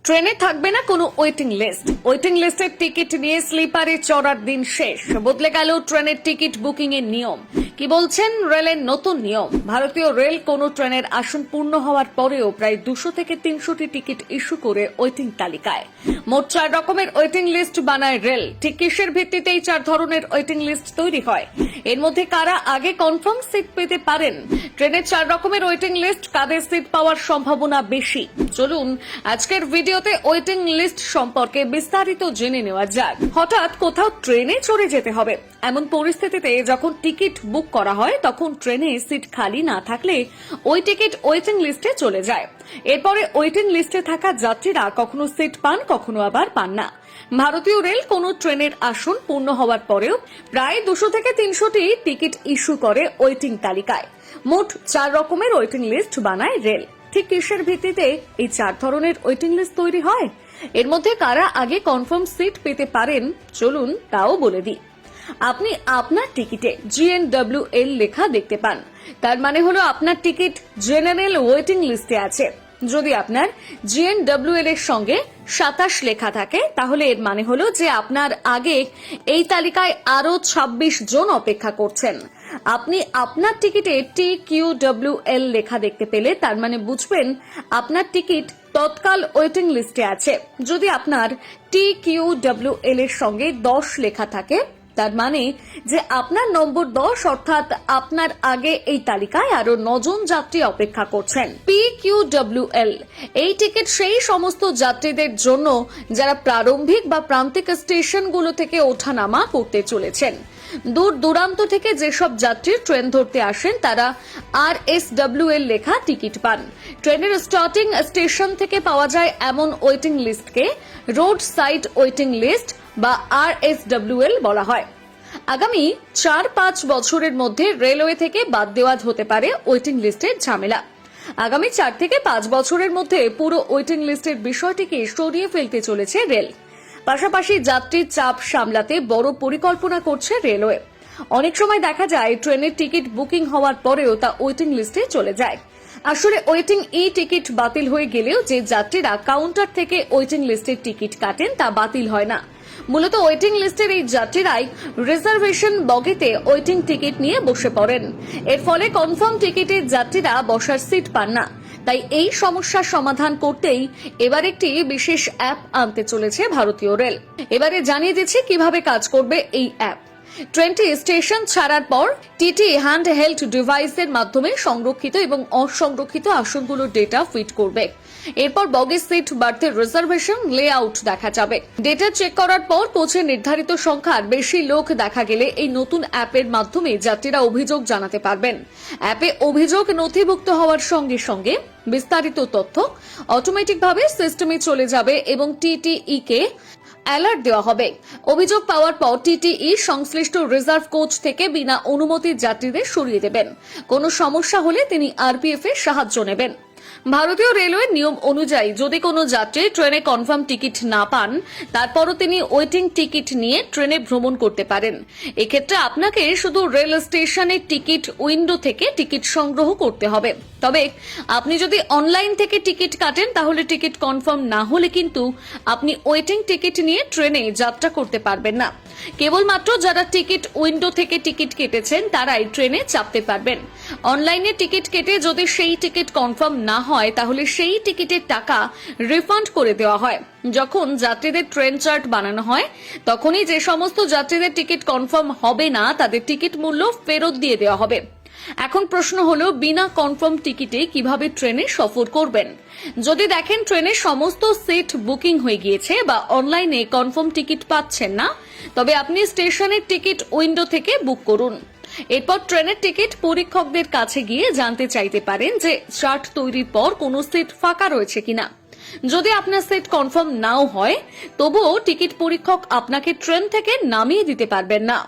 ট্রেনে থাকবে না কোনো ওয়েটিং লিস্টের টিকিট নিয়ে স্লিপারে চড়ার দিন শেষ। বদলে গেল ট্রেনের টিকিট বুকিং এর নিয়ম। কি বলছেন রেলের নতুন নিয়ম? ভারতীয় রেল কোনো ট্রেনের আসন পূর্ণ হওয়ার পরেও প্রায় 200 থেকে 300টি টিকিট ইস্যু করে ওয়েটিং তালিকায়। মোট 4 রকমের ওয়েটিং লিস্ট বানায় রেল। ঠিক কিসের ভিত্তিতে এই 4 ধরনের ওয়েটিং লিস্ট তৈরি হয়? এর মধ্যে কারা আগে কনফার্ম সিট পেতে পারেন? ট্রেনের 4 রকমের ওয়েটিং লিস্ট, কাদের সিট পাওয়ার সম্ভাবনা বেশি? চলুন আজকের ভিডিওতে ওয়েটিং লিস্ট সম্পর্কে বিস্তারিত জেনে নেওয়া যাক। হঠাৎ কোথাও ট্রেনে চড়ে যেতে হবে, এমন পরিস্থিতিতে যখন টিকিট বুক করা হয় তখন ট্রেনে সিট খালি না থাকলে ওই টিকিট ওয়েটিং লিস্টে চলে যায়। এরপরে ওয়েটিং লিস্টে থাকা যাত্রীরা কখনো সিট পান, কখনো আবার পান না। ভারতীয় রেল কোনো ট্রেনের আসন পূর্ণ হওয়ার পরেও প্রায় 200 থেকে 300টি টিকিট ইস্যু করে ওয়েটিং তালিকায়। মোট 4 রকমের ওয়েটিং লিস্ট বানায় রেল। ঠিক কিসের ভিত্তিতে এই 4 ধরনের ওয়েটিং লিস্ট তৈরি হয়? এর মধ্যে কারা আগে কনফার্ম সিট পেতে পারেন চলুন তাও বলে দিই। আপনি আপনার টিকিটে GNWL লেখা দেখতে পান, তার মানে হলো আপনার টিকিট জেনারেল ওয়েটিং লিস্টে আছে। যদি আপনার GNWL এর সঙ্গে 27 লেখা থাকে তাহলে এর মানে হলো যে আপনার আগে এই তালিকায় আরো 26 জন অপেক্ষা করছেন। আপনি আপনার টিকিটে TQWL লেখা দেখতে পেলে তার মানে বুঝবেন আপনার টিকিট তৎকাল ওয়েটিং লিস্টে আছে। যদি আপনার TQWL এর সঙ্গে 10 লেখা থাকে তার মানে যে আপনার নম্বর 10, অর্থাৎ আপনার আগে এই তালিকায় আরো 9 জন যাত্রী অপেক্ষা করছেন। PQWL এই টিকিট সেই সমস্ত যাত্রীদের জন্য যারা প্রারম্ভিক বা প্রান্তিক স্টেশনগুলো থেকে ওঠানামা করতে চলেছেন। দূর দূরান্ত থেকে যেসব যাত্রী ট্রেন ধরতে আসেন তারা RSWL লেখা টিকিট পান। ট্রেনের স্টার্টিং স্টেশন থেকে পাওয়া যায় এমন ওয়েটিং লিস্টকে রোড সাইড ওয়েটিং লিস্ট বা RSWL বলা হয়। আগামী 4-5 বছরের মধ্যে রেলওয়ে থেকে বাদ দেওয়া হতে পারে ওয়েটিং লিস্টের ঝামেলা। আগামী 4 থেকে 5 বছরের মধ্যে পুরো ওয়েটিং লিস্টের বিষয়টিকে সরিয়ে ফেলতে চলেছে রেল। পাশাপাশি যাত্রীর চাপ সামলাতে বড় পরিকল্পনা করছে রেলওয়ে। অনেক সময় দেখা যায় ট্রেনের টিকিট বুকিং হওয়ার পরেও তা ওয়েটিং লিস্টে চলে যায়। আসলে ওয়েটিং টিকিট বাতিল হয়ে গেলেও যে যাত্রীরা কাউন্টার থেকে ওয়েটিং লিস্টের টিকিট কাটেন তা বাতিল হয় না। মূলত ওয়েটিং লিস্টের এই যাত্রীরাই রিজার্ভেশন বগিতে ওয়েটিং টিকিট নিয়ে বসে পড়েন। এর ফলে কনফার্ম টিকিটের যাত্রীরা বসার সিট পান না। তাই এই সমস্যার সমাধান করতেই এবার একটি বিশেষ অ্যাপ আনতে চলেছে ভারতীয় রেল। এবারে জানিয়ে দিচ্ছি কিভাবে কাজ করবে এই অ্যাপ। ট্রেনটি স্টেশন ছাড়ার পর টিটি হ্যান্ড হেল্ড ডিভাইসের মাধ্যমে সংরক্ষিত এবং অসংরক্ষিত আসনগুলোর ডেটা ফিড করবে। এরপর বগি সিট বার্থের রিজার্ভেশন লেআউট দেখা যাবে। ডেটা চেক করার পর কোচে নির্ধারিত সংখ্যার বেশি লোক দেখা গেলে এই নতুন অ্যাপের মাধ্যমে যাত্রীরা অভিযোগ জানাতে পারবেন। অ্যাপে অভিযোগ নথিভুক্ত হওয়ার সঙ্গে সঙ্গে বিস্তারিত তথ্য অটোমেটিকভাবে সিস্টেমে চলে যাবে এবং TTE কে অ্যালার্ট দেওয়া হবে। অভিযোগ পাওয়ার পর TTE সংশ্লিষ্ট রিজার্ভ কোচ থেকে বিনা অনুমতির যাত্রীদের সরিয়ে দেবেন। কোনো সমস্যা হলে তিনি RPF এর সাহায্য নেবেন। ভারতীয় রেলওয়ের নিয়ম অনুযায়ী যদি কোনো যাত্রী ট্রেনে কনফার্ম টিকিট না পান তারপরও তিনি ওয়েটিং টিকিট নিয়ে ট্রেনে ভ্রমণ করতে পারেন। এক্ষেত্রে আপনাকে শুধু রেল স্টেশনের টিকিট উইন্ডো থেকে টিকিট সংগ্রহ করতে হবে। তবে আপনি যদি অনলাইন থেকে টিকিট কাটেন তাহলে টিকিট কনফার্ম না হলে কিন্তু আপনি ওয়েটিং টিকিট নিয়ে ট্রেনে যাত্রা করতে পারবেন না। কেবলমাত্র যারা টিকিট উইন্ডো থেকে টিকিট কেটেছেন তারাই ট্রেনে চাপতে পারবেন। অনলাইনে টিকিট কেটে যদি সেই টিকিট কনফার্ম না হয় তাহলে সেই টিকিটের টাকা রিফান্ড করে দেওয়া হয়। যখন যাত্রীদের ট্রেন চার্ট বানানো হয় তখনই যে সমস্ত যাত্রীদের টিকিট কনফার্ম হবে না তাদের টিকিট মূল্য ফেরত দিয়ে দেওয়া হবে। এখন প্রশ্ন হলো বিনা কনফার্ম টিকিটে কিভাবে ট্রেনে সফর করবেন? যদি দেখেন ট্রেনের সমস্ত সিট বুকিং হয়ে গিয়েছে বা অনলাইনে কনফার্ম টিকিট পাচ্ছেন না তবে আপনি স্টেশনের টিকিট উইন্ডো থেকে বুক করুন। এরপর ট্রেনের টিকিট পরীক্ষকদের কাছে গিয়ে জানতে চাইতে পারেন যে চার্ট তৈরির পর কোনো সিট ফাঁকা রয়েছে কিনা। যদি আপনার সিট কনফার্ম নাও হয় তবুও টিকিট পরীক্ষক আপনাকে ট্রেন থেকে নামিয়ে দিতে পারবেন না।